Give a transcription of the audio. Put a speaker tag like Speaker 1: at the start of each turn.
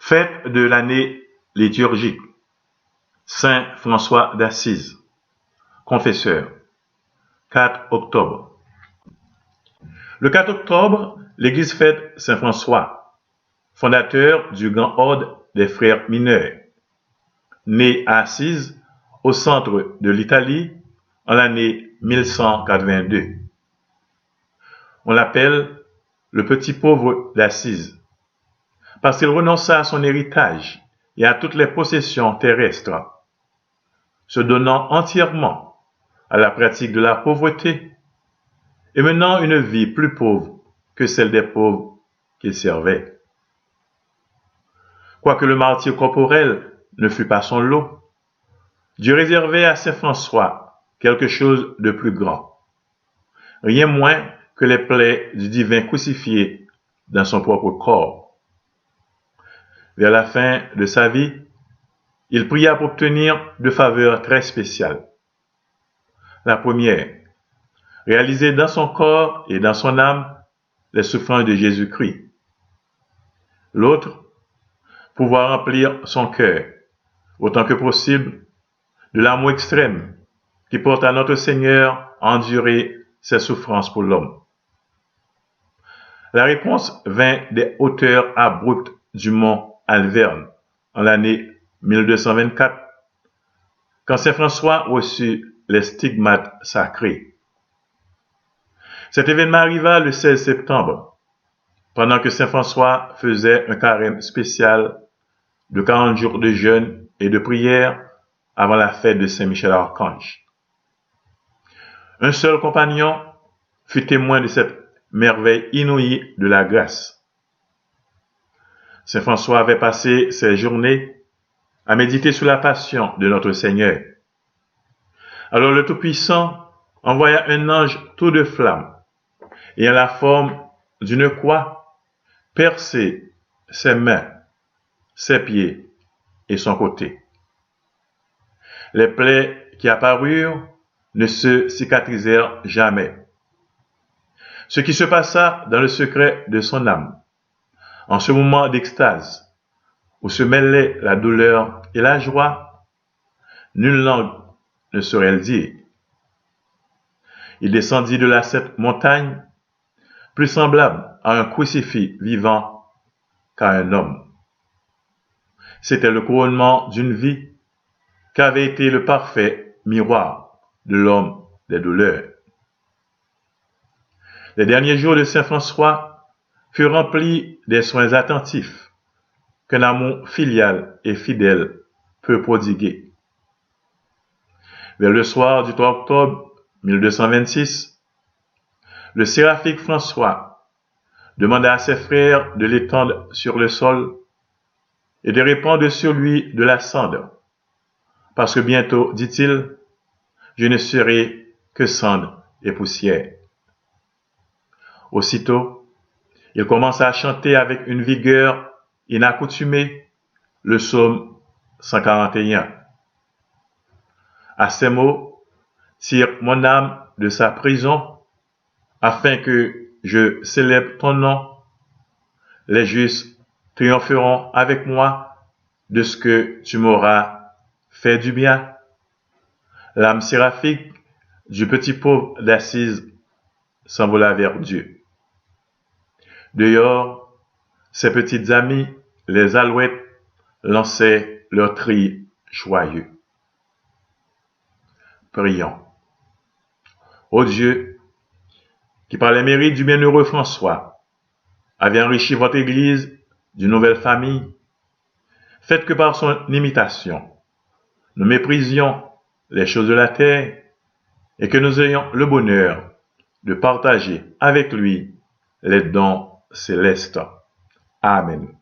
Speaker 1: Fête de l'année liturgique. Saint François d'Assise. Confesseur. 4 octobre. Le 4 octobre, l'Église fête Saint François, fondateur du grand ordre des frères mineurs, né à Assise, au centre de l'Italie, en l'année 1182. On l'appelle le petit pauvre d'Assise, parce qu'il renonça à son héritage et à toutes les possessions terrestres, se donnant entièrement à la pratique de la pauvreté et menant une vie plus pauvre que celle des pauvres qu'il servait. Quoique le martyre corporel ne fût pas son lot, Dieu réservait à Saint François quelque chose de plus grand, rien moins que les plaies du divin crucifié dans son propre corps. Vers la fin de sa vie, il pria pour obtenir deux faveurs très spéciales. La première, réaliser dans son corps et dans son âme les souffrances de Jésus-Christ. L'autre, pouvoir remplir son cœur, autant que possible, de l'amour extrême qui porte à notre Seigneur à endurer ses souffrances pour l'homme. La réponse vint des hauteurs abruptes du mont Alverne en l'année 1224, quand Saint François reçut les stigmates sacrés. Cet événement arriva le 16 septembre, pendant que Saint François faisait un carême spécial de 40 jours de jeûne et de prière avant la fête de Saint-Michel-Archange. Un seul compagnon fut témoin de cette merveille inouïe de la grâce. Saint François avait passé ses journées à méditer sur la passion de notre Seigneur. Alors le Tout-Puissant envoya un ange tout de flamme, ayant la forme d'une croix, percer ses mains, ses pieds et son côté. Les plaies qui apparurent ne se cicatrisèrent jamais. Ce qui se passa dans le secret de son âme, en ce moment d'extase, où se mêlaient la douleur et la joie, nulle langue ne saurait le dire. Il descendit de la Sainte Montagne, plus semblable à un crucifix vivant qu'à un homme. C'était le couronnement d'une vie qu'avait été le parfait miroir de l'homme des douleurs. Les derniers jours de Saint François furent remplis des soins attentifs qu'un amour filial et fidèle peut prodiguer. Vers le soir du 3 octobre 1226, le séraphique François demanda à ses frères de l'étendre sur le sol et de répandre sur lui de la cendre, parce que bientôt, dit-il, je ne serai que cendre et poussière. Aussitôt, il commença à chanter avec une vigueur inaccoutumée le psaume 141. À ces mots, tire mon âme de sa prison, afin que je célèbre ton nom. Les justes triompheront avec moi de ce que tu m'auras fait du bien. L'âme séraphique du petit pauvre d'Assise s'envola vers Dieu. Dehors, ses petites amies, les alouettes, lançaient leur cri joyeux. Prions. Ô Dieu, qui par les mérites du bienheureux François, avait enrichi votre Église d'une nouvelle famille, faites que par son imitation, nous méprisions les choses de la terre et que nous ayons le bonheur de partager avec lui les dons célestes. Amen.